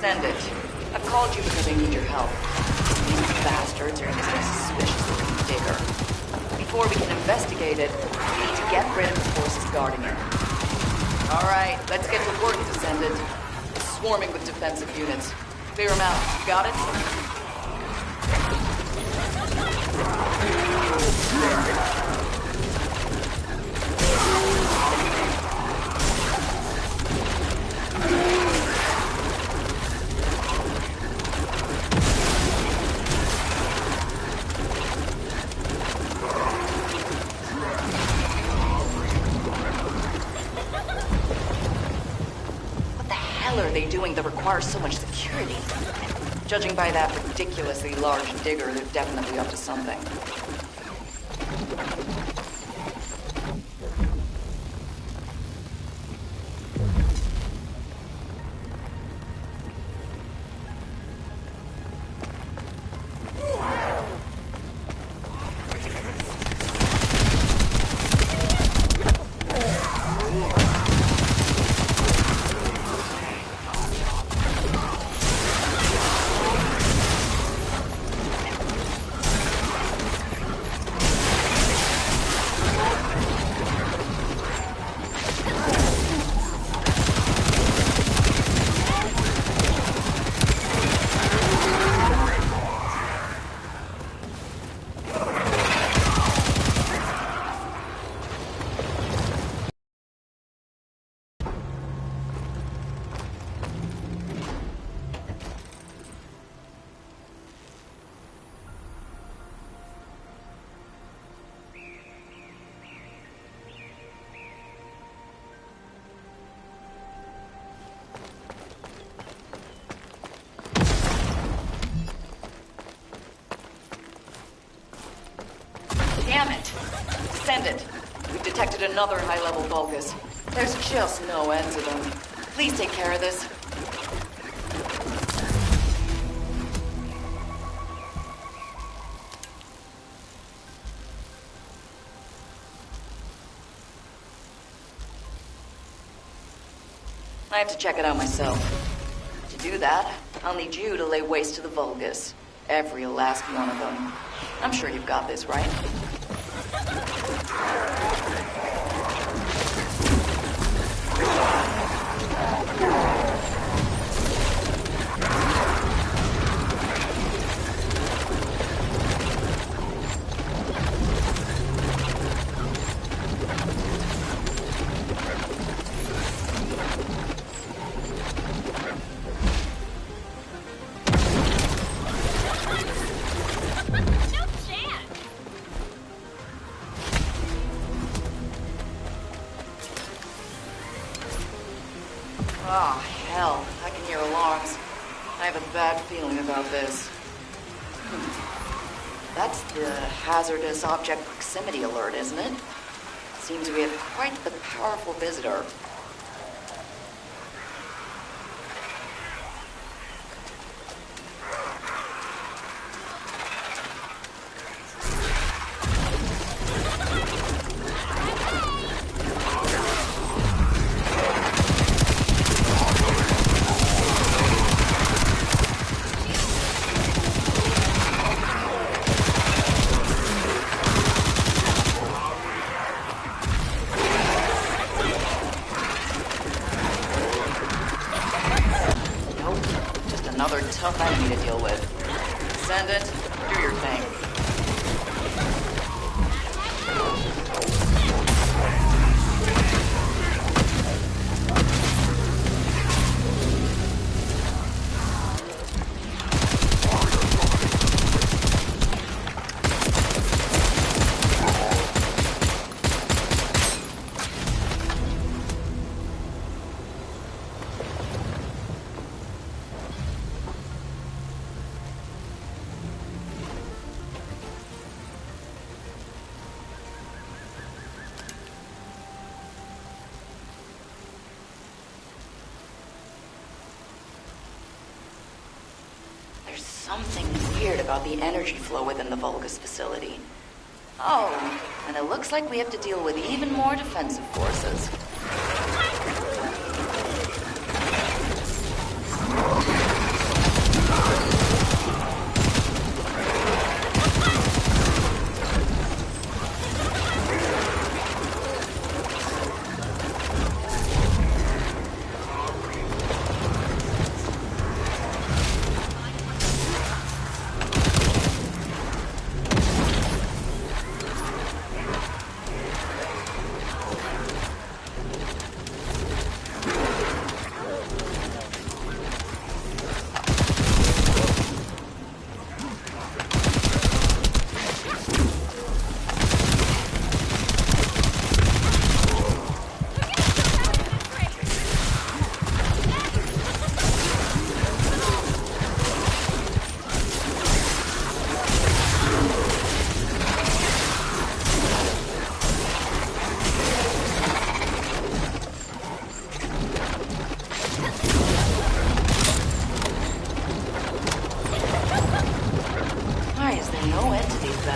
Descendant, I've called you because I need your help. These bastards are using a suspicious-looking digger. Before we can investigate it, we need to get rid of the forces guarding it. All right, let's get to work, Descendant. It's swarming with defensive units. Clear them out. You got it? Doing that requires so much security. Judging by that ridiculously large digger, they're definitely up to something. Damn it! Descendant, we've detected another high-level Vulgus. There's just no end to them. Please take care of this. I have to check it out myself. To do that, I'll need you to lay waste to the Vulgus. Every last one of them. I'm sure you've got this, right? Oh, hell. I can hear alarms. I have a bad feeling about this. That's the hazardous object proximity alert, isn't it? Seems we have quite the powerful visitor. Another tough enemy to deal with. Descendant, do your thing. Something weird about the energy flow within the Vulgus facility. Oh, and it looks like we have to deal with even more defensive forces.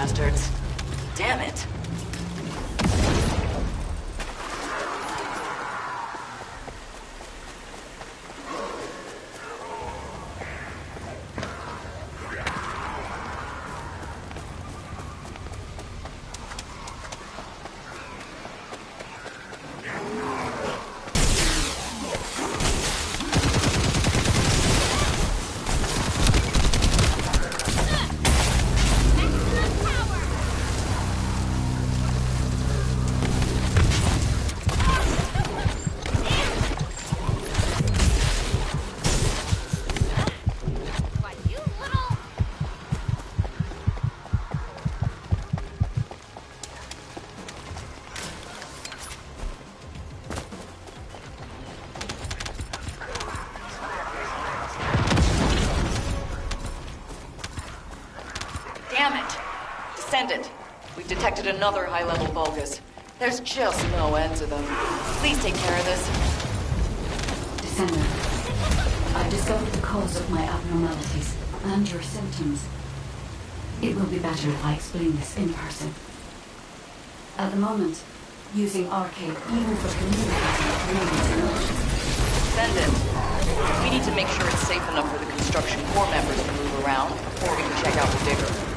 bastards. Damn it. Damn it! Descendant, we've detected another high-level Vulgus. There's just no end to them. Please take care of this. Descendant, I've discovered the cause of my abnormalities and your symptoms. It will be better if I explain this in person. At the moment, using arcade even for communicating remains an option. Descendant, we need to make sure it's safe enough for the construction corps members to move around before we can check out the digger.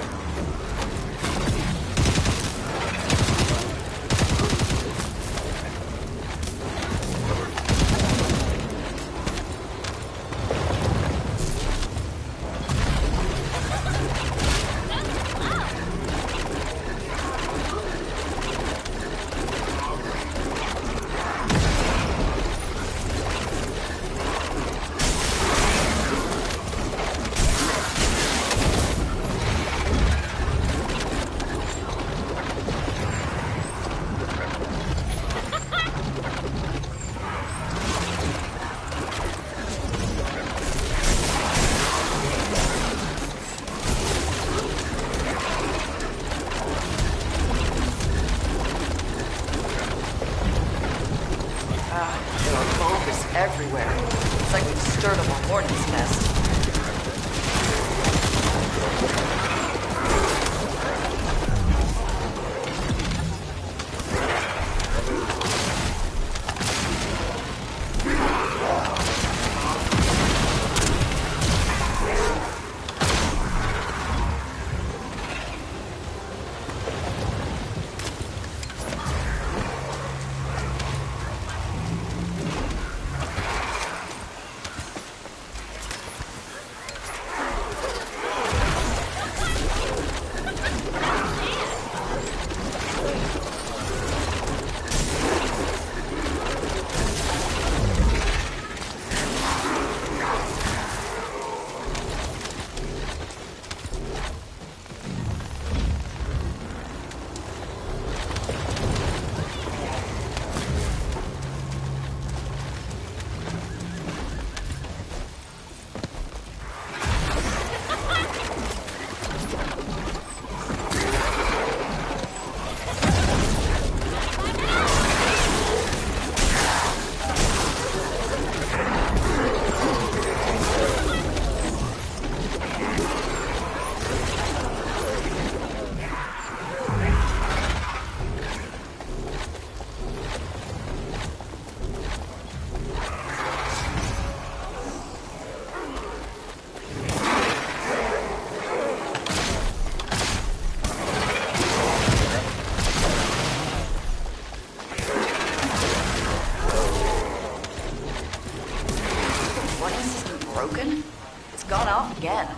There are bulbs everywhere. It's like we've stirred up a hornet's nest. Broken? It's gone off again.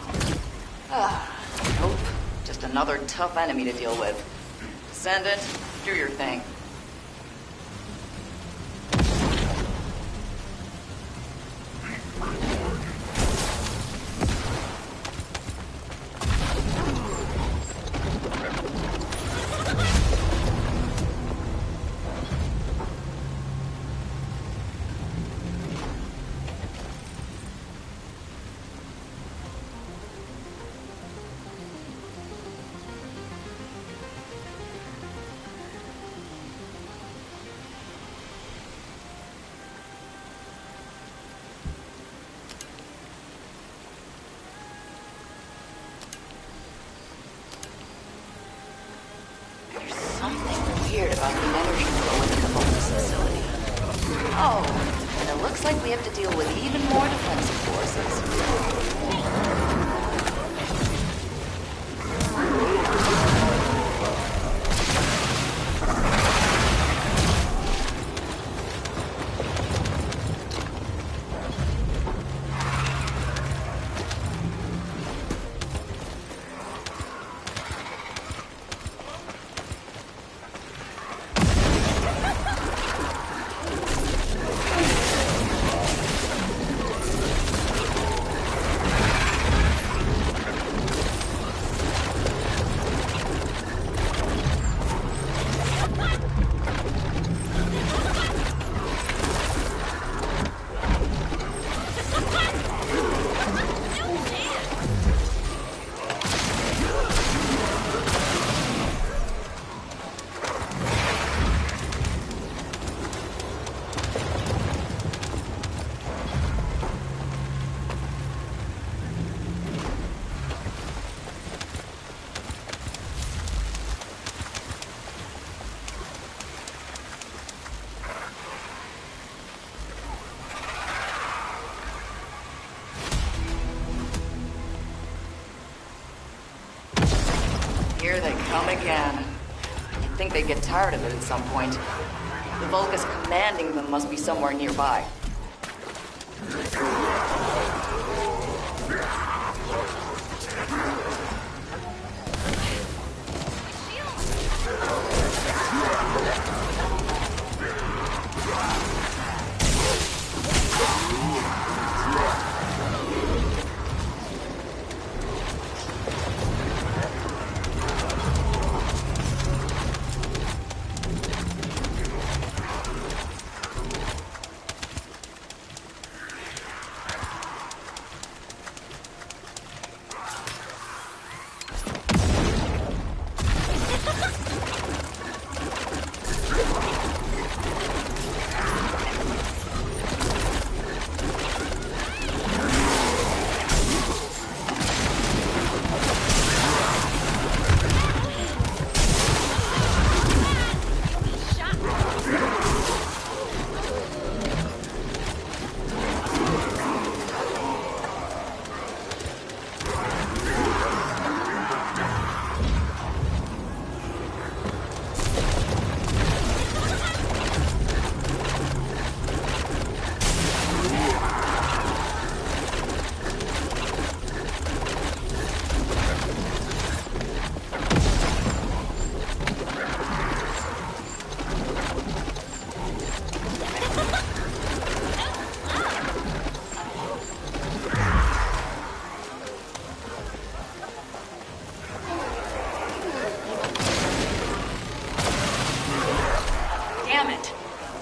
Nope. Just another tough enemy to deal with. Descendant, do your thing. Something weird about the energy flow within the Vulgus facility. Oh, and it looks like we have to deal with even more defensive forces. Here they come again. You'd think they'd get tired of it at some point. The Vulgus commanding them must be somewhere nearby.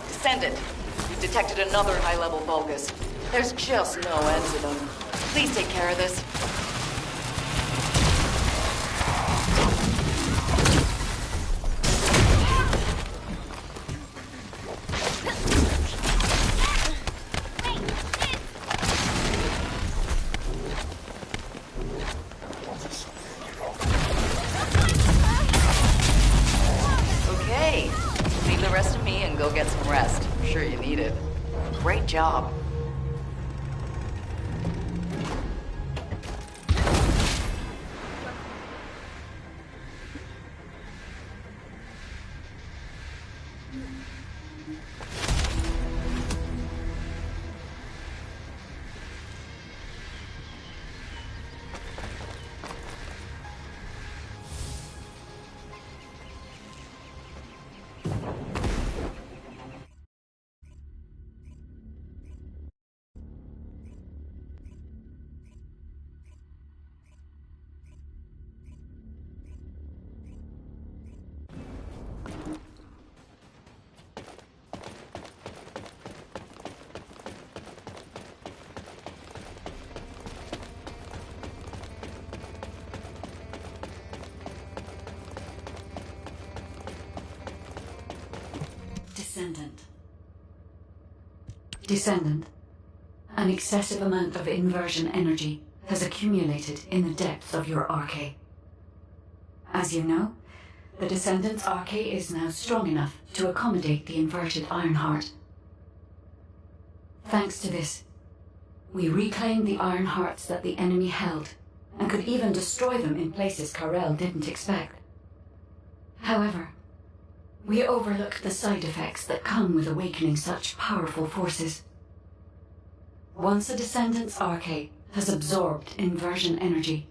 Descendant. We've detected another high-level Vulgus. There's just no end to them. Please take care of this. Okay. Leave the rest to me and go get some rest. I'm sure you need it. Great job. Descendant. An excessive amount of inversion energy has accumulated in the depths of your arche. As you know, The Descendant's arcade is now strong enough to accommodate the inverted Ironheart. Thanks to this, we reclaimed the Ironhearts that the enemy held, and could even destroy them in places Karel didn't expect. However, we overlooked the side effects that come with awakening such powerful forces. Once a Descendant's arcade has absorbed inversion energy,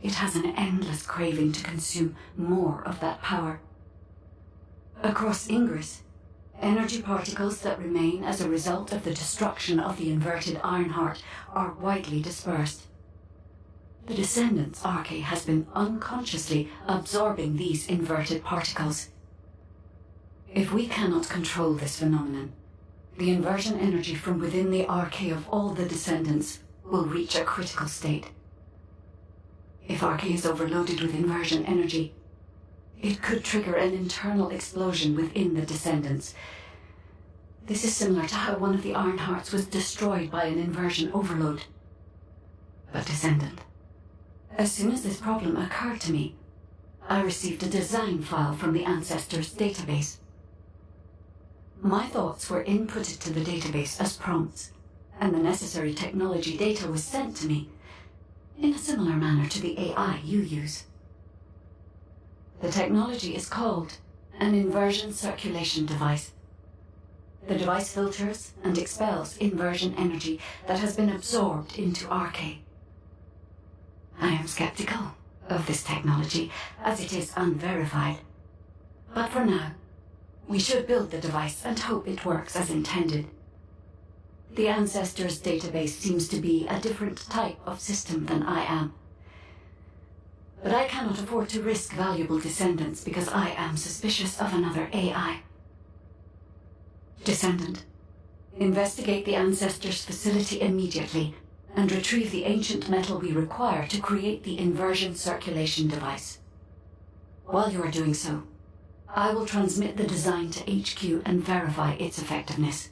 it has an endless craving to consume more of that power. Across Ingress, energy particles that remain as a result of the destruction of the inverted Ironheart are widely dispersed. The Descendant's arcade has been unconsciously absorbing these inverted particles. If we cannot control this phenomenon, the inversion energy from within the arcade of all the Descendants will reach a critical state. If arcade is overloaded with inversion energy, it could trigger an internal explosion within the Descendants. This is similar to how one of the Ironhearts was destroyed by an inversion overload. But Descendant, as soon as this problem occurred to me, I received a design file from the Ancestors database. My thoughts were inputted to the database as prompts, and the necessary technology data was sent to me, in a similar manner to the AI you use. The technology is called an inversion circulation device. The device filters and expels inversion energy that has been absorbed into arcade. I am skeptical of this technology, as it is unverified. But for now, we should build the device and hope it works as intended. The Ancestors database seems to be a different type of system than I am. But I cannot afford to risk valuable Descendants because I am suspicious of another AI. Descendant, investigate the Ancestors facility immediately and retrieve the ancient metal we require to create the inversion circulation device. While you are doing so, I will transmit the design to HQ and verify its effectiveness.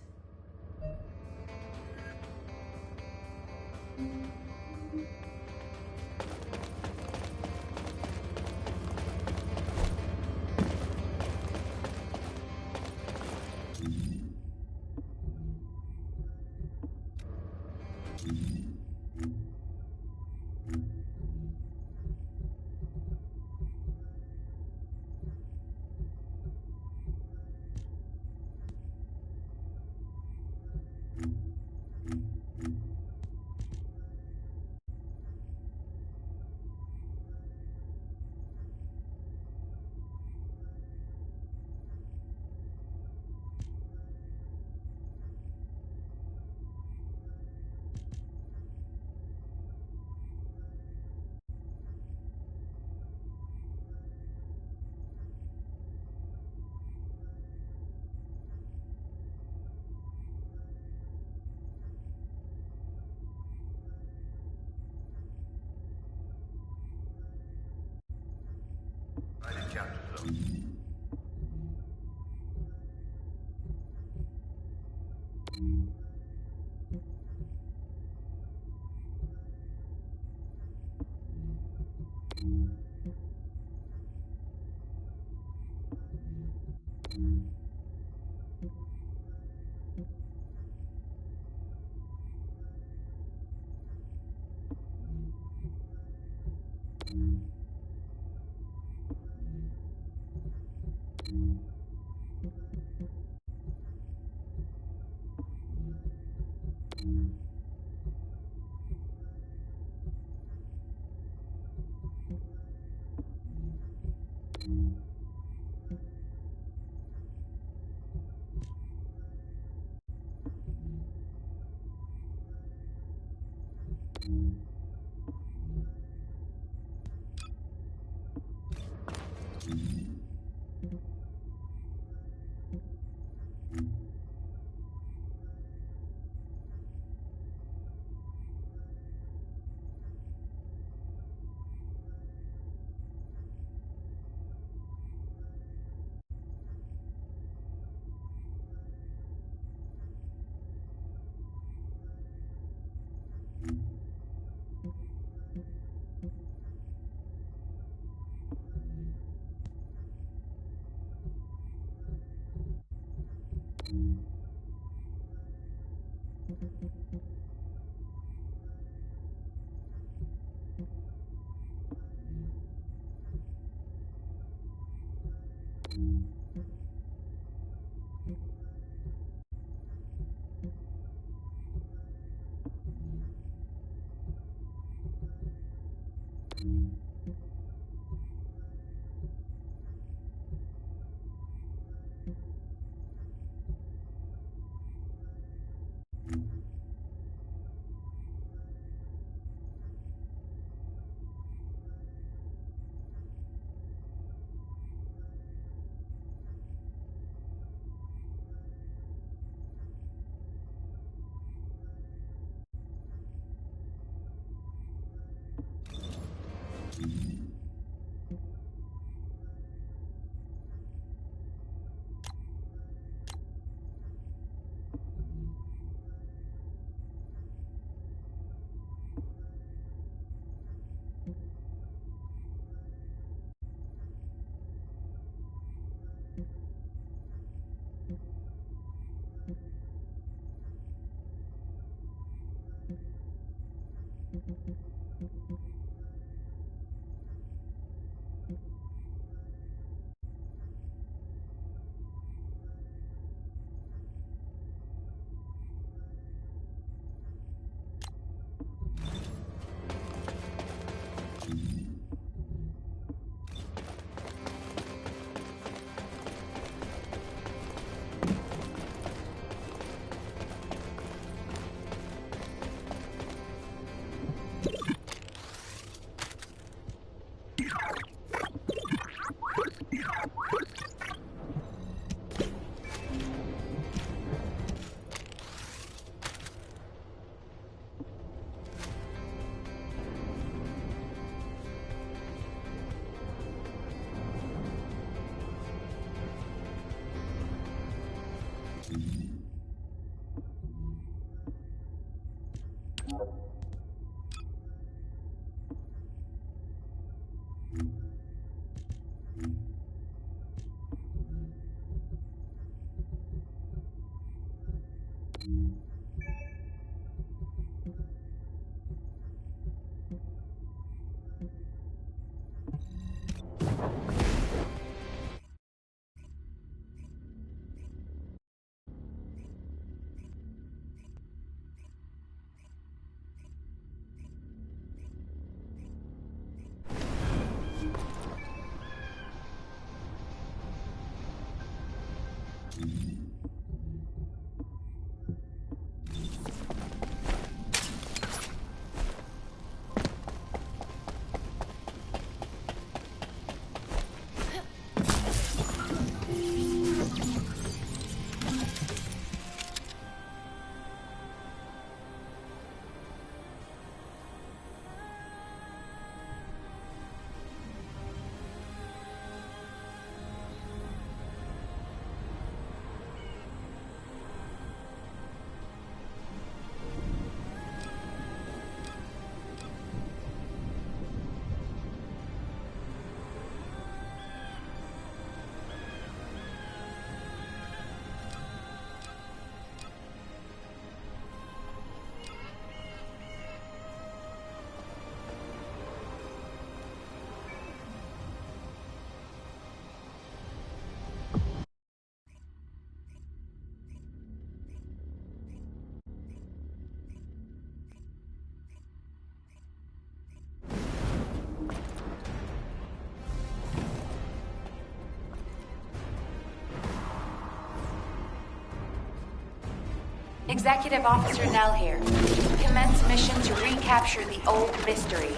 Executive Officer Nell here. Commence mission to recapture the old mystery.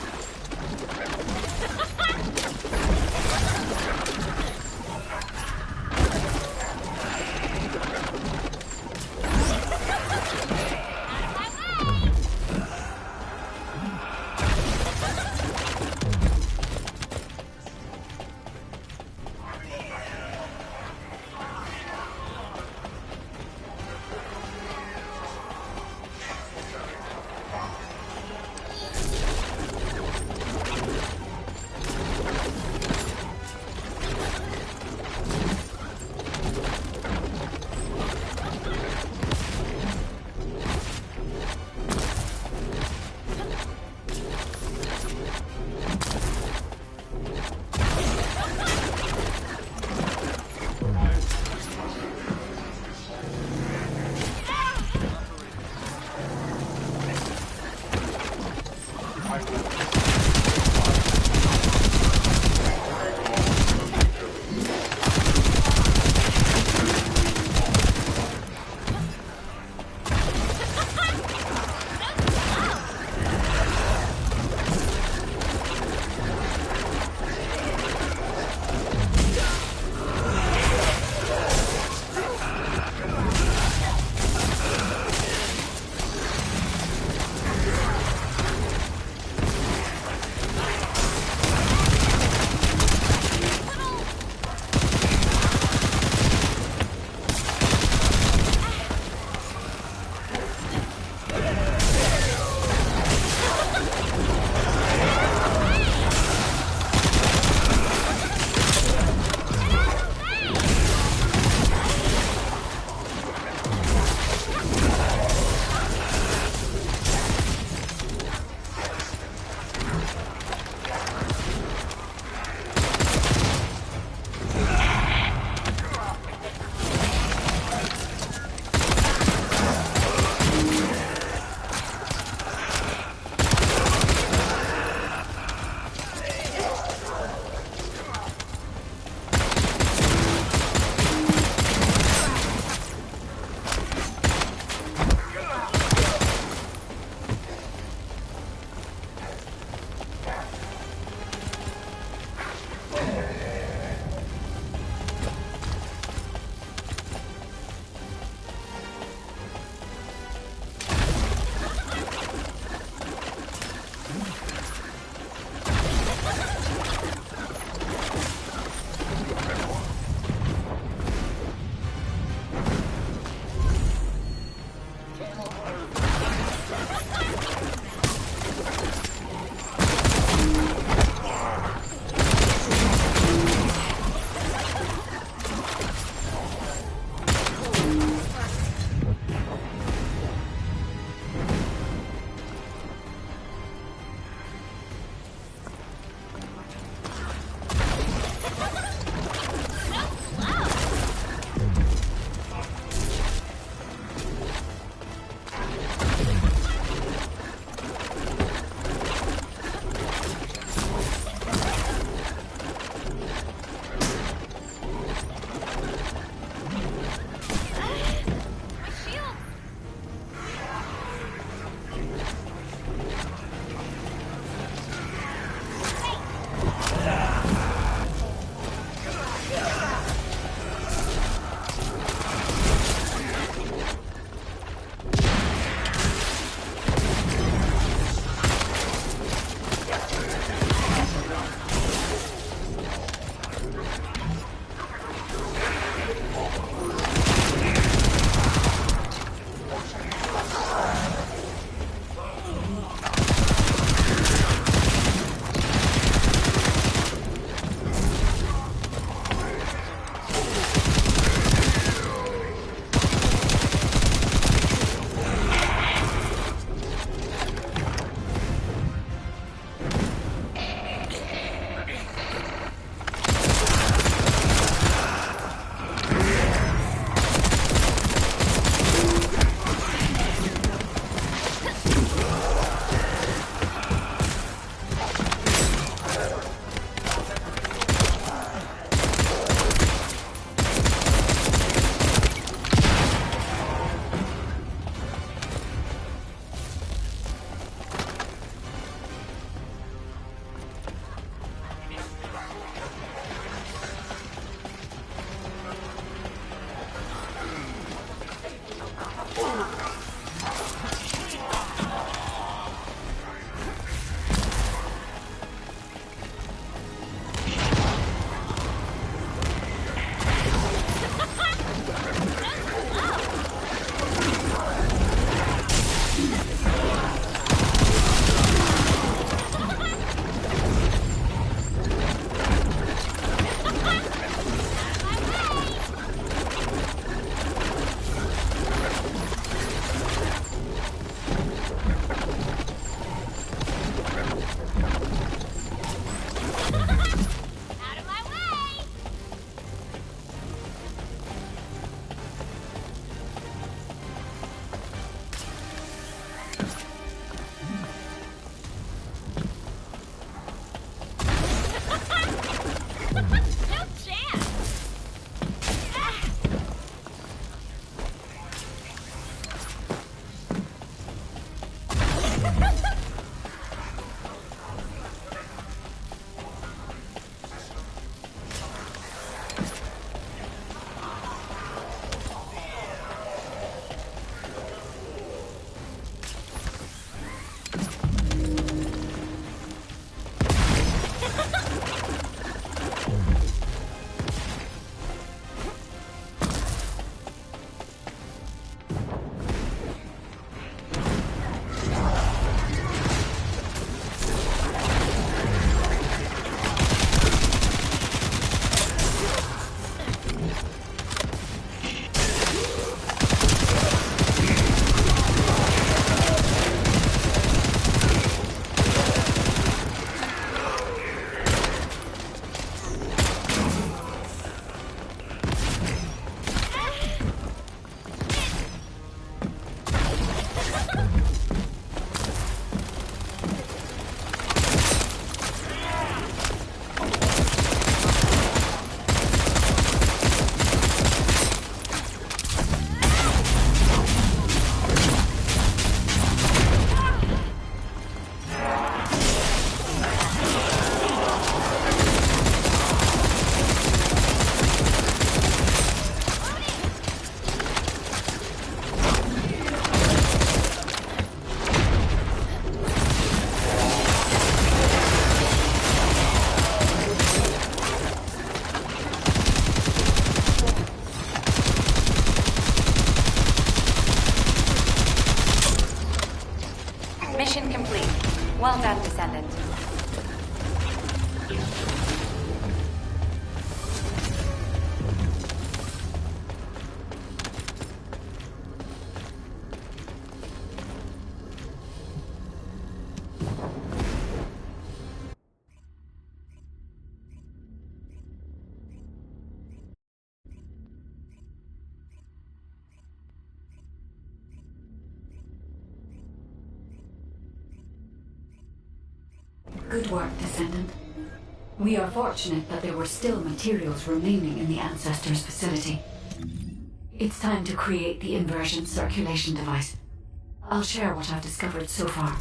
Good work, Descendant. We are fortunate that there were still materials remaining in the Ancestors' facility. It's time to create the inversion circulation device. I'll share what I've discovered so far.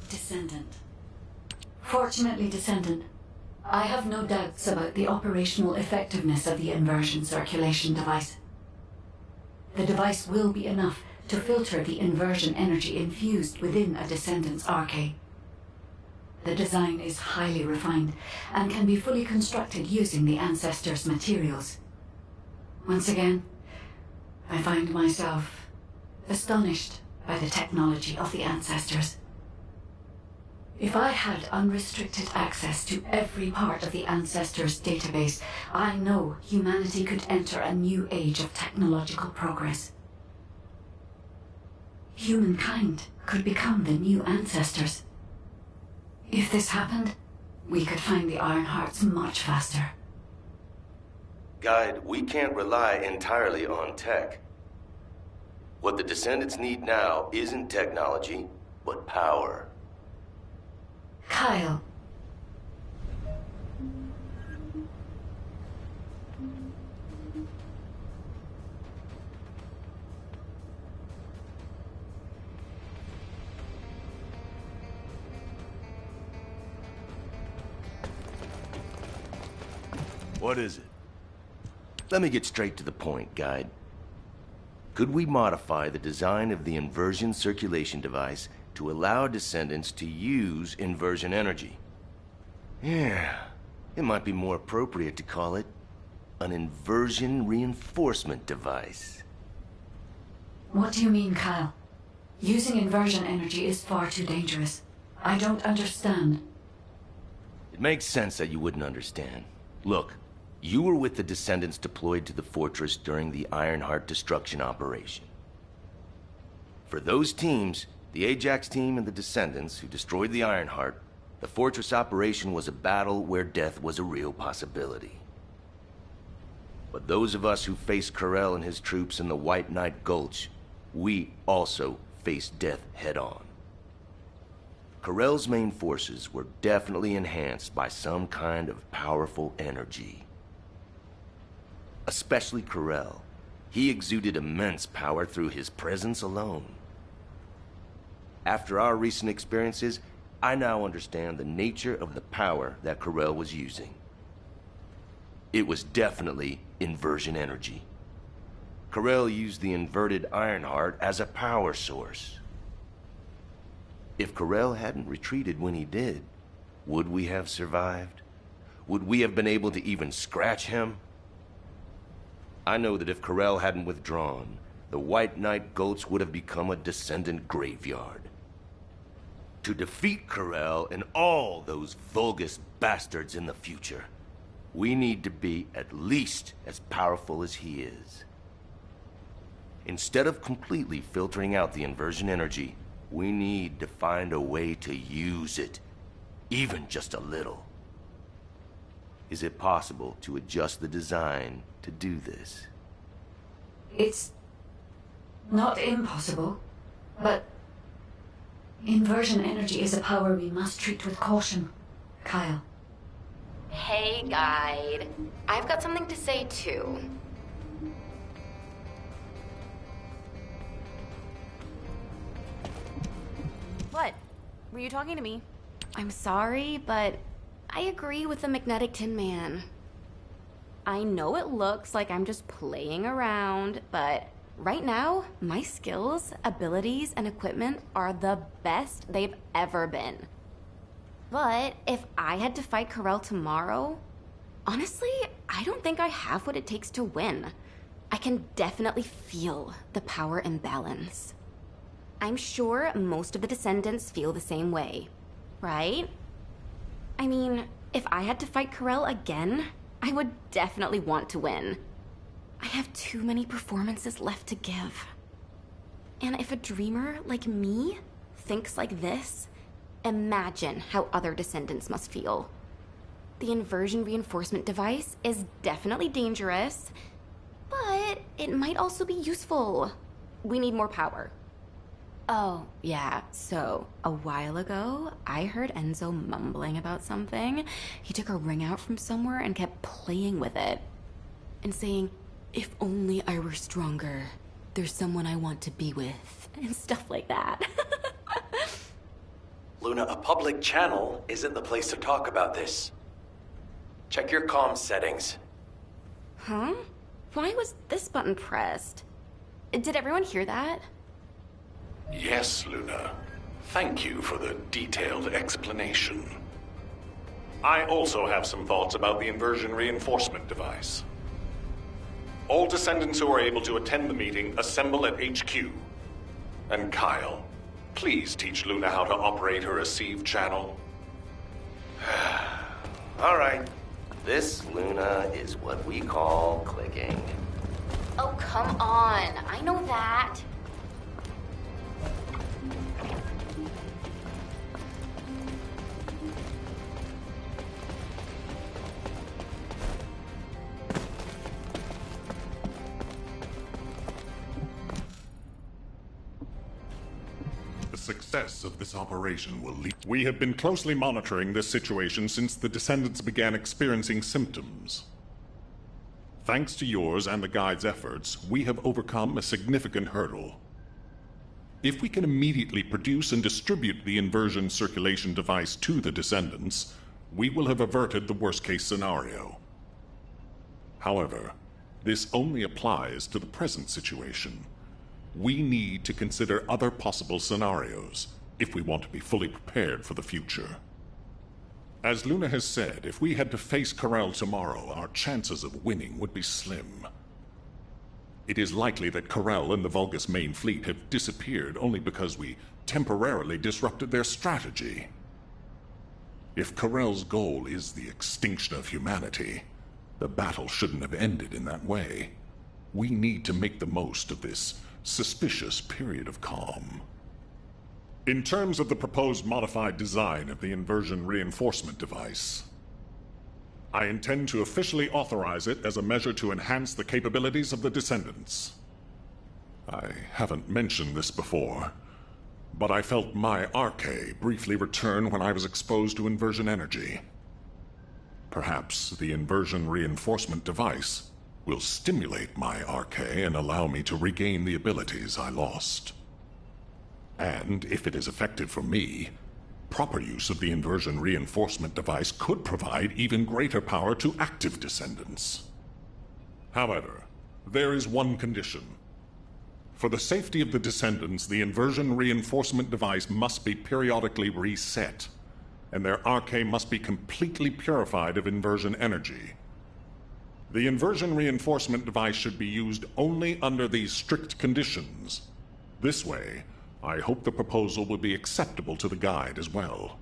Descendant. Fortunately, Descendant, I have no doubts about the operational effectiveness of the inversion circulation device. The device will be enough to filter the inversion energy infused within a Descendant's arcade. The design is highly refined and can be fully constructed using the Ancestors' materials. Once again, I find myself astonished by the technology of the Ancestors. If I had unrestricted access to every part of the Ancestors' database, I know humanity could enter a new age of technological progress. Humankind could become the new Ancestors. If this happened, we could find the Ironhearts much faster. Guide, we can't rely entirely on tech. What the Descendants need now isn't technology, but power. Kyle. What is it? Let me get straight to the point, Guide. Could we modify the design of the inversion circulation device to allow Descendants to use inversion energy? Yeah, it might be more appropriate to call it an inversion reinforcement device. What do you mean, Kyle? Using inversion energy is far too dangerous. I don't understand. It makes sense that you wouldn't understand. Look, you were with the Descendants deployed to the fortress during the Ironheart destruction operation. For those teams, the Ajax team and the Descendants who destroyed the Ironheart, the fortress operation was a battle where death was a real possibility. But those of us who faced Corell and his troops in the White Knight Gulch, we also faced death head-on. Corell's main forces were definitely enhanced by some kind of powerful energy. Especially Corell. He exuded immense power through his presence alone. After our recent experiences, I now understand the nature of the power that Corell was using. It was definitely inversion energy. Corell used the inverted Ironheart as a power source. If Corell hadn't retreated when he did, would we have survived? Would we have been able to even scratch him? I know that if Corell hadn't withdrawn, the White Knight Gulch would have become a Descendant graveyard. To defeat Corell and all those Vulgus bastards in the future, we need to be at least as powerful as he is. Instead of completely filtering out the inversion energy, we need to find a way to use it, even just a little. Is it possible to adjust the design to do this? It's not impossible, but inversion energy is a power we must treat with caution, Kyle. Hey, guide. I've got something to say, too. What? Were you talking to me? I'm sorry, but I agree with the Magnetic Tin Man. I know it looks like I'm just playing around, but right now, my skills, abilities, and equipment are the best they've ever been. But if I had to fight Corell tomorrow, honestly, I don't think I have what it takes to win. I can definitely feel the power imbalance. I'm sure most of the Descendants feel the same way, right? I mean, if I had to fight Corell again, I would definitely want to win. I have too many performances left to give. And if a dreamer like me thinks like this, imagine how other Descendants must feel. The inversion reinforcement device is definitely dangerous, but it might also be useful. We need more power. Oh, yeah, so a while ago, I heard Enzo mumbling about something. He took a ring out from somewhere and kept playing with it. And saying, "If only I were stronger. There's someone I want to be with." And stuff like that. Luna, a public channel isn't the place to talk about this. Check your comm settings. Huh? Why was this button pressed? Did everyone hear that? Yes, Luna. Thank you for the detailed explanation. I also have some thoughts about the inversion reinforcement device. All Descendants who are able to attend the meeting assemble at HQ. And Kyle, please teach Luna how to operate her receive channel. All right. This, Luna, is what we call clicking. Oh, come on. I know that. The success of this operation will lead... We have been closely monitoring this situation since the Descendants began experiencing symptoms. Thanks to yours and the Guide's efforts, we have overcome a significant hurdle. If we can immediately produce and distribute the inversion circulation device to the Descendants, we will have averted the worst-case scenario. However, this only applies to the present situation. We need to consider other possible scenarios if we want to be fully prepared for the future. As Luna has said, if we had to face Corell tomorrow, our chances of winning would be slim. It is likely that Corell and the Vulgus main fleet have disappeared only because we temporarily disrupted their strategy. If Corell's goal is the extinction of humanity, the battle shouldn't have ended in that way. We need to make the most of this suspicious period of calm. In terms of the proposed modified design of the inversion reinforcement device, I intend to officially authorize it as a measure to enhance the capabilities of the Descendants. I haven't mentioned this before, but I felt my arche briefly return when I was exposed to inversion energy. Perhaps the inversion reinforcement device will stimulate my arche and allow me to regain the abilities I lost. And if it is effective for me, proper use of the inversion reinforcement device could provide even greater power to active Descendants. However, There is one condition. For the safety of the Descendants, the inversion reinforcement device must be periodically reset, and their arche must be completely purified of inversion energy. The inversion reinforcement device should be used only under these strict conditions. This way, I hope the proposal will be acceptable to the Guide as well.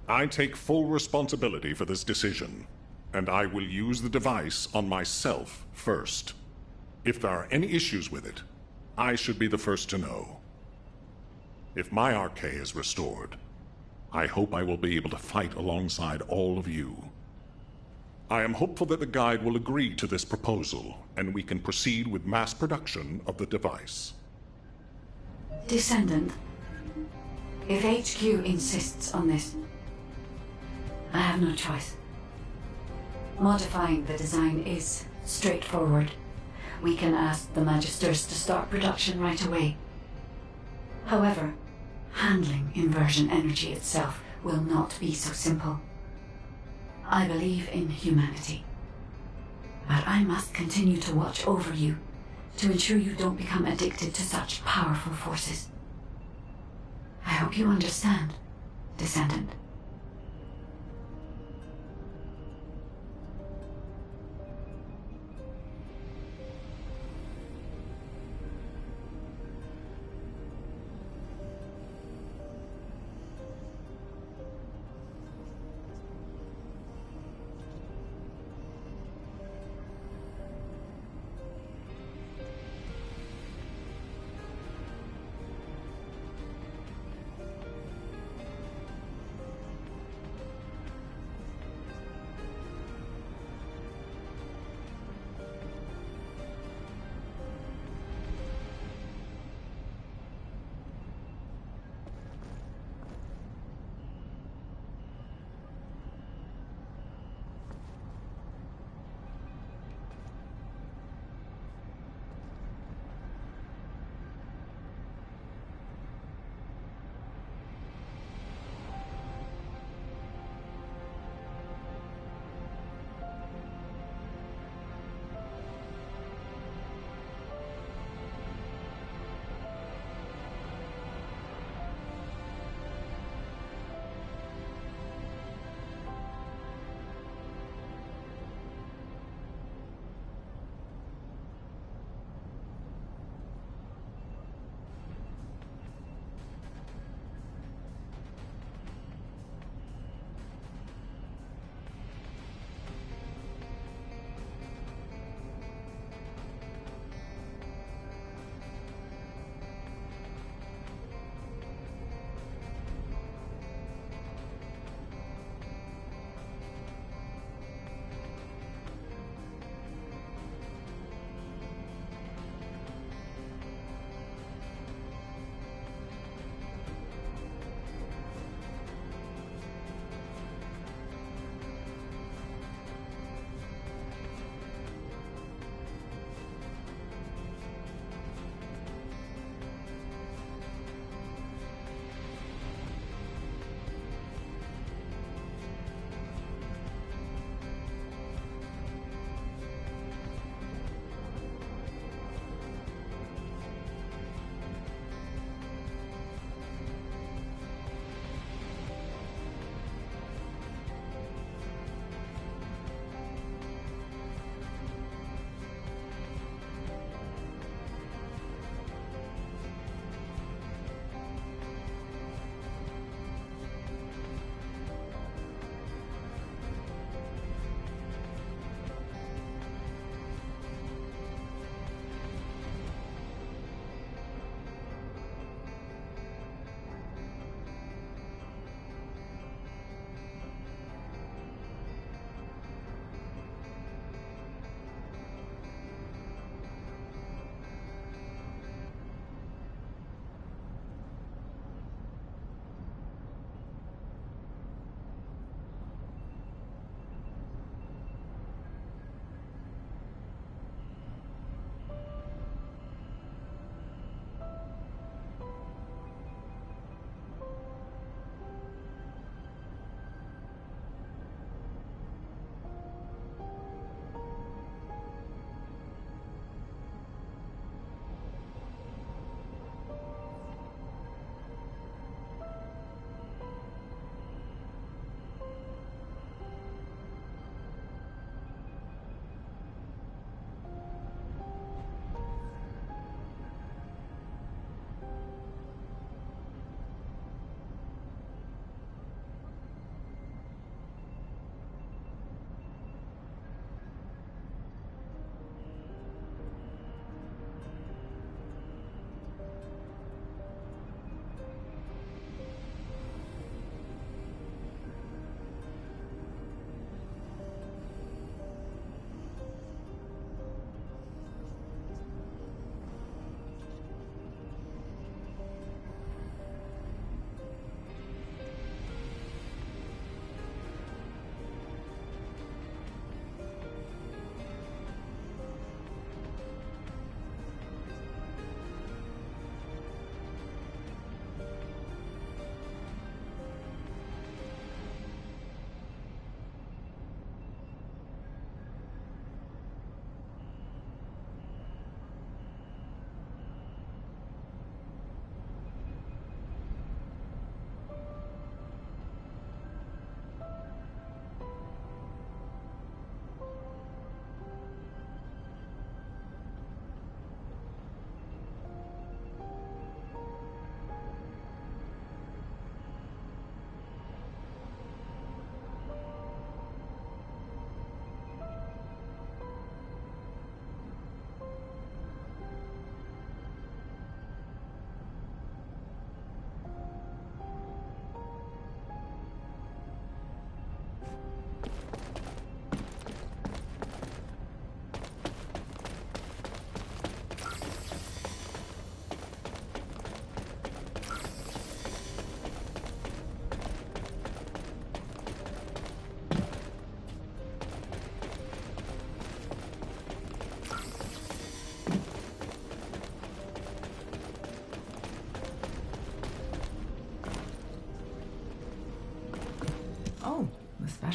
I take full responsibility for this decision, and I will use the device on myself first. If there are any issues with it, I should be the first to know. If my arche is restored, I hope I will be able to fight alongside all of you. I am hopeful that the Guide will agree to this proposal, and we can proceed with mass production of the device. Descendant, if HQ insists on this, I have no choice. Modifying the design is straightforward. We can ask the Magisters to start production right away. However, handling inversion energy itself will not be so simple. I believe in humanity, but I must continue to watch over you to ensure you don't become addicted to such powerful forces. I hope you understand, Descendant.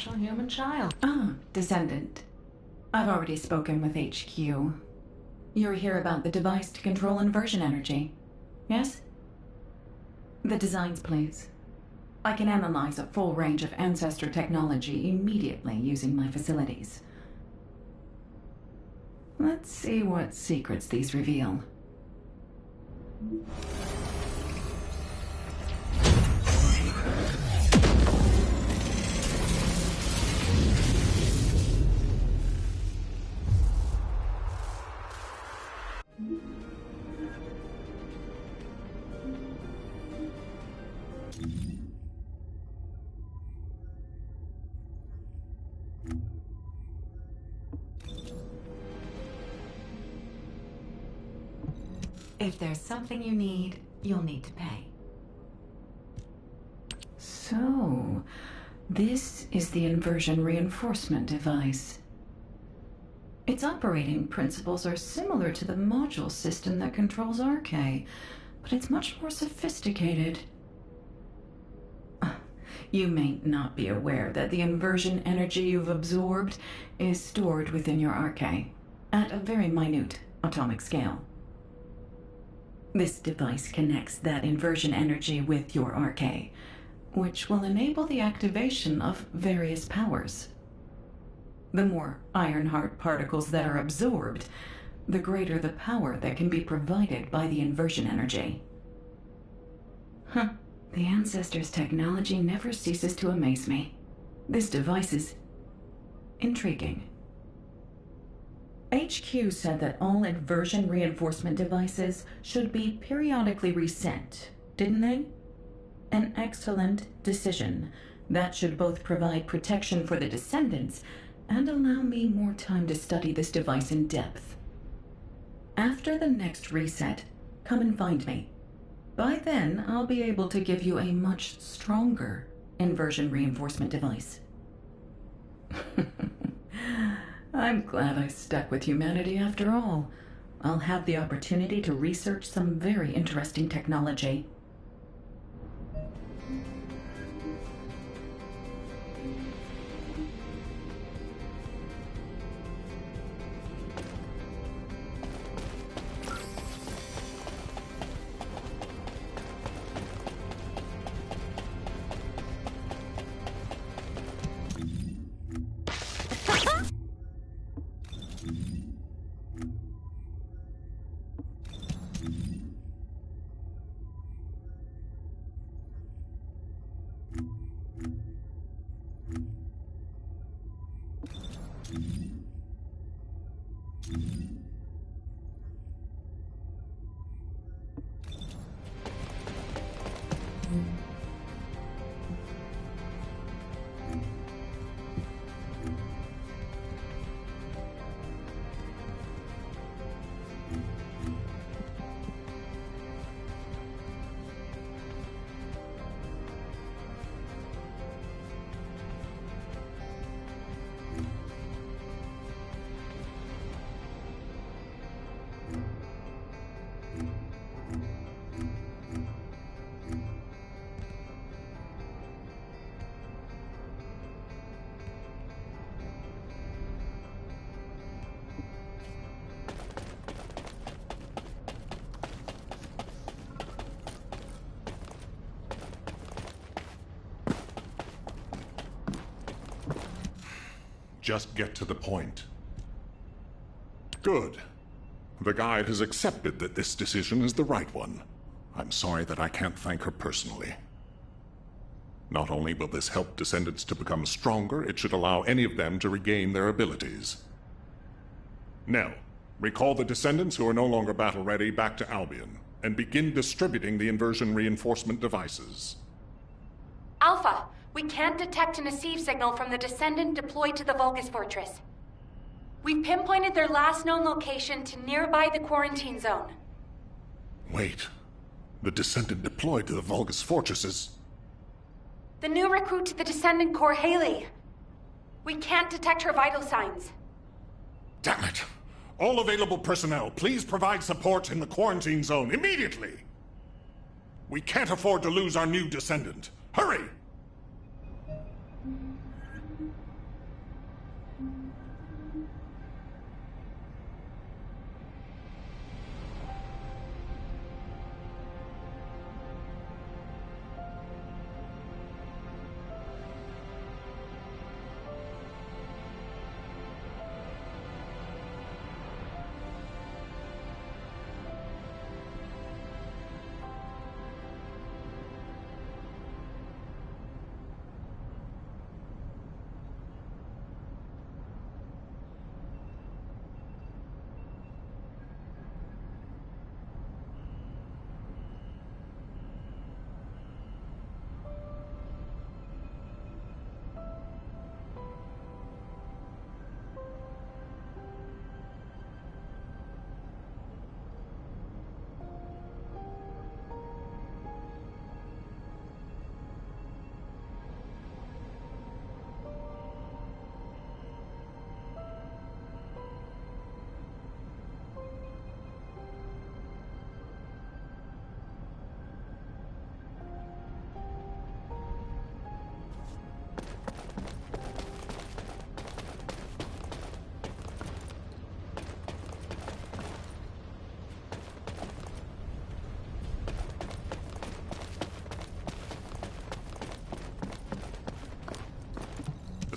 special human child. Ah, Descendant. I've already spoken with HQ. You're here about the device to control inversion energy. Yes? The designs, please. I can analyze a full range of ancestor technology immediately using my facilities. Let's see what secrets these reveal. If there's something you need, you'll need to pay. So, this is the inversion reinforcement device. Its operating principles are similar to the module system that controls RK, but it's much more sophisticated. You may not be aware that the inversion energy you've absorbed is stored within your RK at a very minute atomic scale. This device connects that inversion energy with your RK, which will enable the activation of various powers. The more Ironheart particles that are absorbed, the greater the power that can be provided by the inversion energy. The Ancestors' technology never ceases to amaze me. This device is intriguing. HQ said that all inversion reinforcement devices should be periodically reset, didn't they? An excellent decision. That should both provide protection for the Descendants and allow me more time to study this device in depth. After the next reset, come and find me. By then, I'll be able to give you a much stronger inversion reinforcement device. I'm glad I stuck with humanity after all. I'll have the opportunity to research some very interesting technology. Just get to the point. Good. The guide has accepted that this decision is the right one. I'm sorry that I can't thank her personally. Not only will this help Descendants to become stronger, it should allow any of them to regain their abilities. Nell, recall the Descendants who are no longer battle-ready back to Albion, and begin distributing the inversion reinforcement devices. Alpha, we can't detect an receive signal from the Descendant deployed to the Vulgus Fortress. We've pinpointed their last known location to nearby the quarantine zone. Wait. The Descendant deployed to the Vulgus Fortress is... The new recruit to the Descendant Corps, Haley. We can't detect her vital signs. Damn it! All available personnel, please provide support in the quarantine zone immediately! We can't afford to lose our new Descendant. Hurry!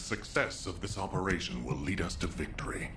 success of this operation will lead us to victory.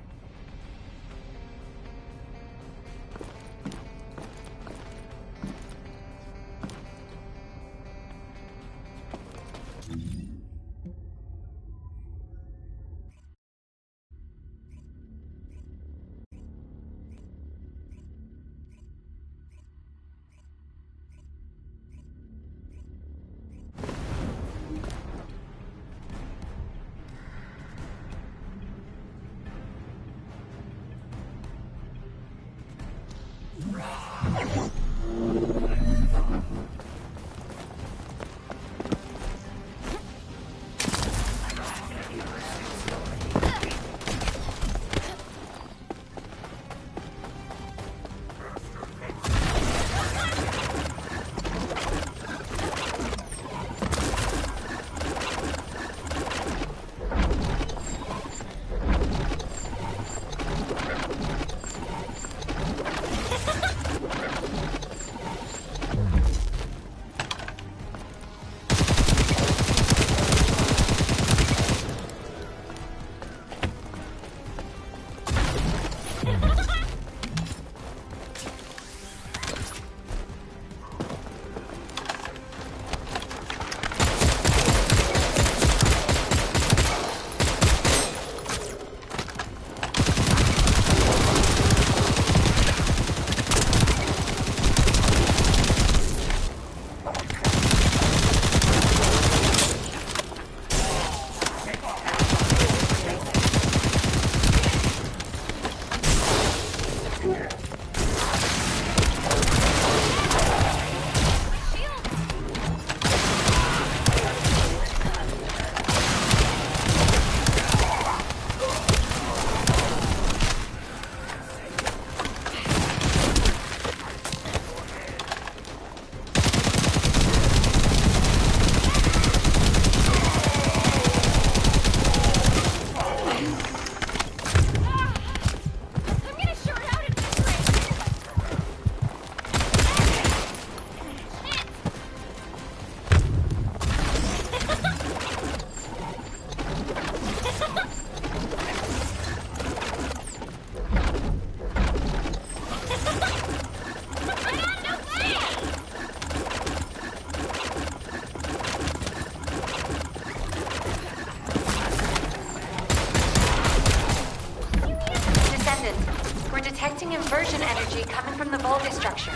Inversion energy coming from the Volga structure.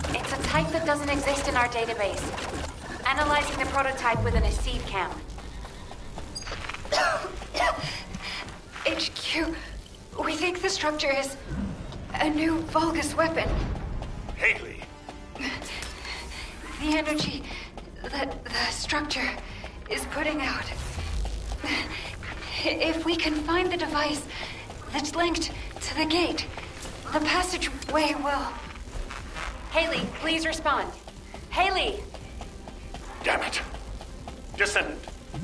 It's a type that doesn't exist in our database. Analyzing the prototype within a seed cam. HQ, we think the structure is a new Vulgus weapon. Haley! The energy that the structure is putting out. If we can find the device that's linked to the gate, the passageway will... Haley, please respond. Haley! Damn it. Descendant,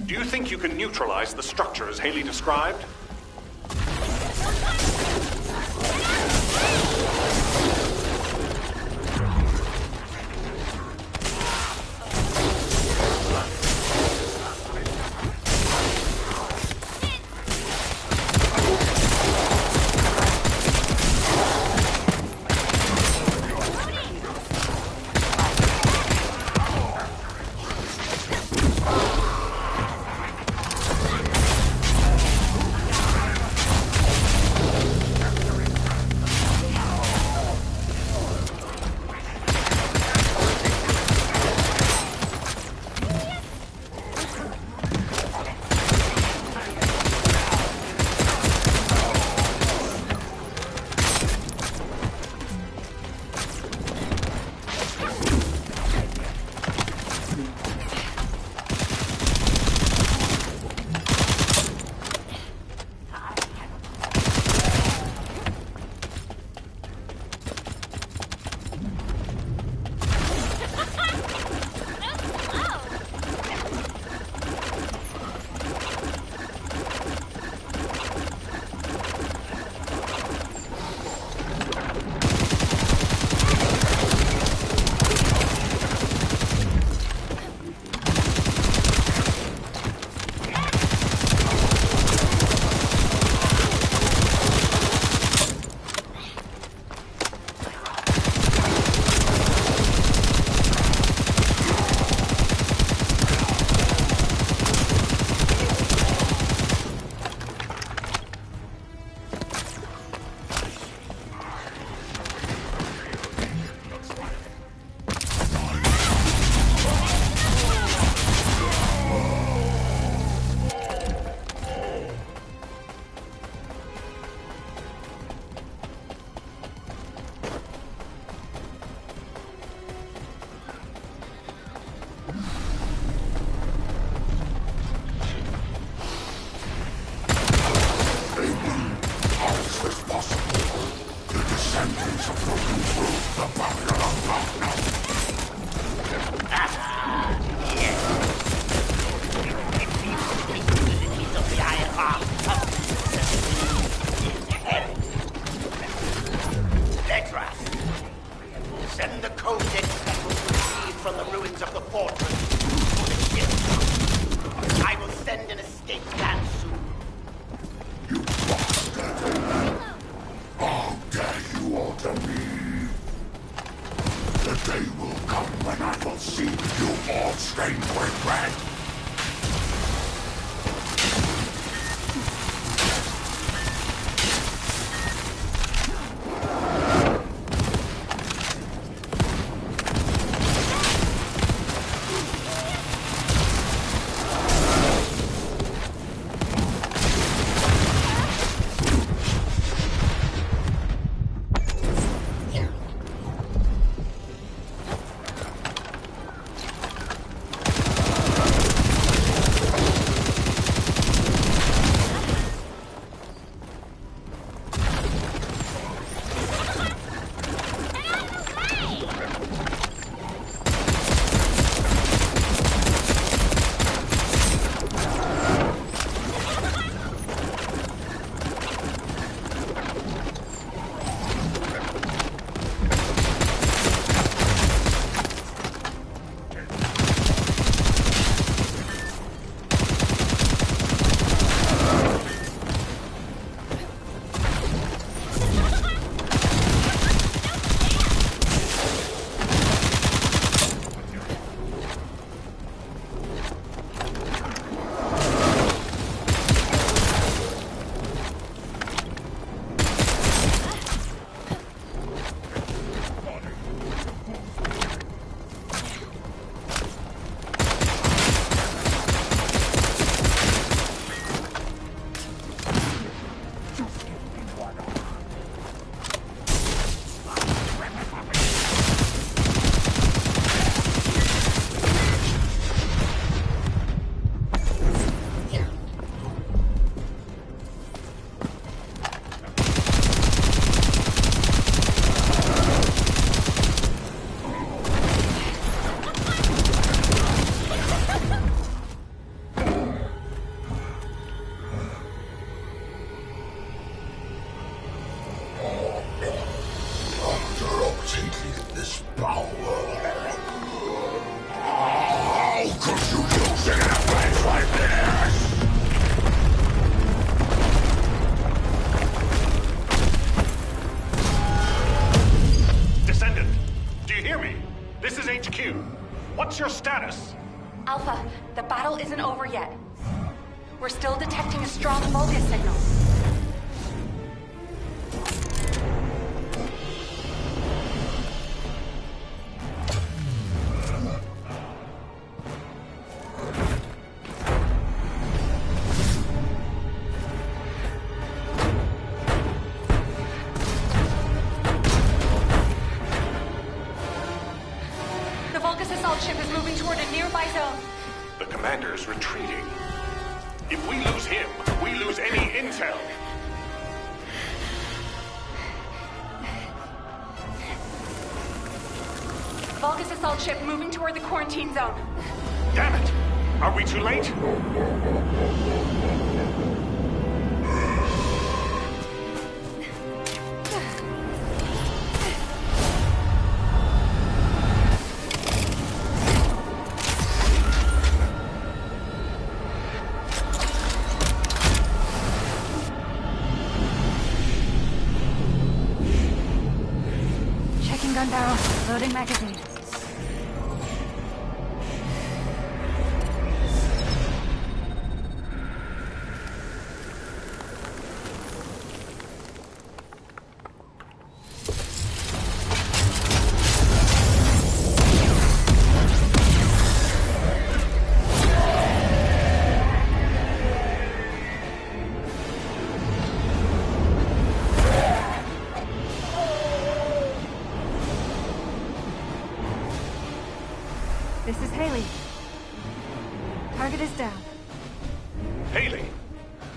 do you think you can neutralize the structure as Haley described? Send the codex that was retrieved from the ruins of the fortress to the ship. I will send an escape plan soon. You bastard! How dare you order me? The day will come when I will see you all stained with red. What's your status? Alpha, the battle isn't over yet. We're still detecting a strong Vulgus signal. The Vulgus assault ship is moving toward a nearby zone. The commander is retreating. If we lose him, we lose any intel. Vulgus assault ship moving toward the quarantine zone. Damn it! Are we too late? Checking gun barrel. Loading magazine. This is Haley. Target is down. Haley,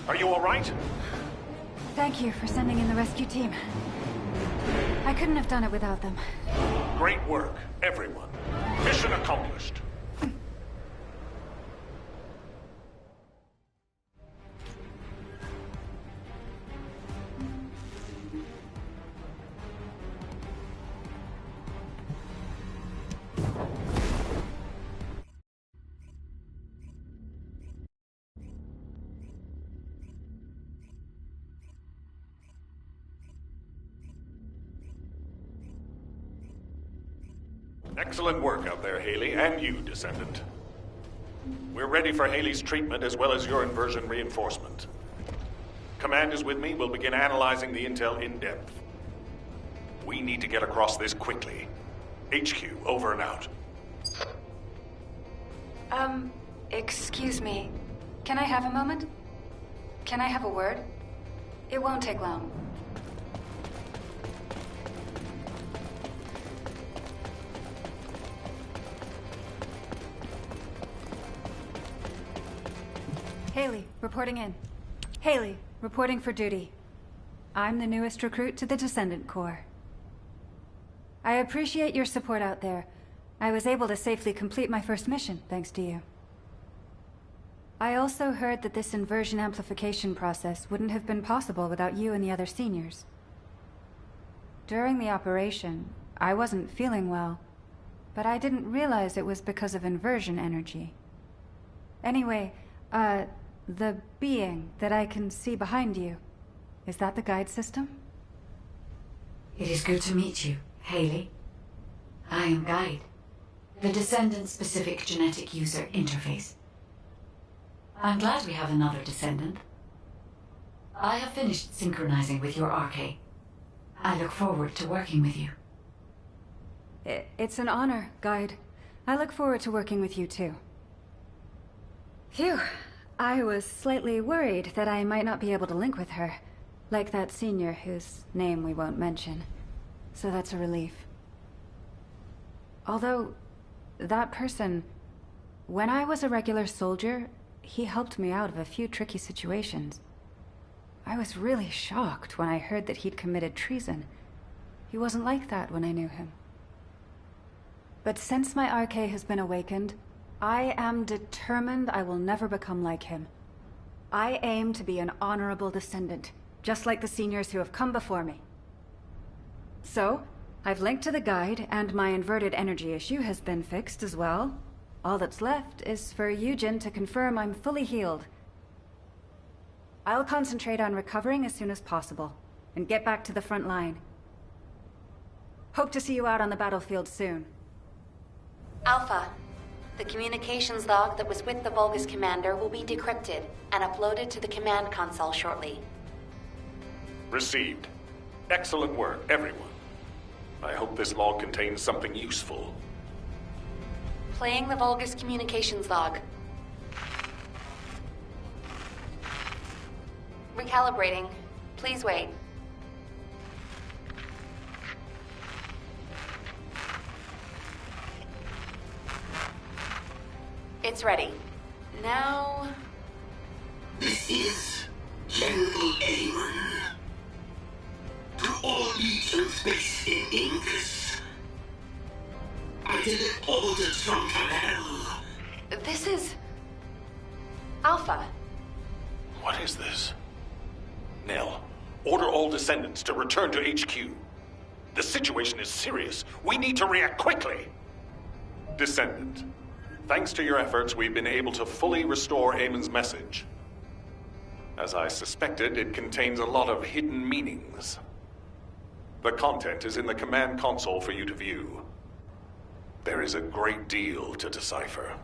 are you all right? Thank you for sending in the rescue team. I couldn't have done it without them. Great work, everyone. Mission accomplished. Excellent work out there, Haley, and you, Descendant. We're ready for Haley's treatment as well as your inversion reinforcement. Command is with me. We'll begin analyzing the intel in depth. We need to get across this quickly. HQ, over and out. Excuse me. Can I have a moment? Can I have a word? It won't take long. Haley, reporting in. Haley, reporting for duty. I'm the newest recruit to the Descendant Corps. I appreciate your support out there. I was able to safely complete my first mission, thanks to you. I also heard that this inversion amplification process wouldn't have been possible without you and the other seniors. During the operation, I wasn't feeling well, but I didn't realize it was because of inversion energy. Anyway, the being that I can see behind you, is that the guide system? It is good to meet you, Haley. I am Guide, the Descendant-specific genetic user interface. I'm glad we have another Descendant. I have finished synchronizing with your RK. I look forward to working with you. It's an honor, Guide. I look forward to working with you too. Phew. I was slightly worried that I might not be able to link with her, like that senior whose name we won't mention. So that's a relief. Although, that person, when I was a regular soldier, he helped me out of a few tricky situations. I was really shocked when I heard that he'd committed treason. He wasn't like that when I knew him. But since my RK has been awakened, I am determined I will never become like him. I aim to be an honorable descendant, just like the seniors who have come before me. So, I've linked to the guide, and my inverted energy issue has been fixed as well. All that's left is for Eugen to confirm I'm fully healed. I'll concentrate on recovering as soon as possible, and get back to the front line. Hope to see you out on the battlefield soon. Alpha, the communications log that was with the Vulgus commander will be decrypted and uploaded to the command console shortly. Received. Excellent work, everyone. I hope this log contains something useful. Playing the Vulgus communications log. Recalibrating. Please wait. It's ready. Now... This is General Aemon. To all legions based in Ingus. I deliver orders from hell. This is... Alpha. What is this? Nell, order all descendants to return to HQ. The situation is serious. We need to react quickly. Descendant, thanks to your efforts, we've been able to fully restore Aemon's message. As I suspected, it contains a lot of hidden meanings. The content is in the command console for you to view. There is a great deal to decipher.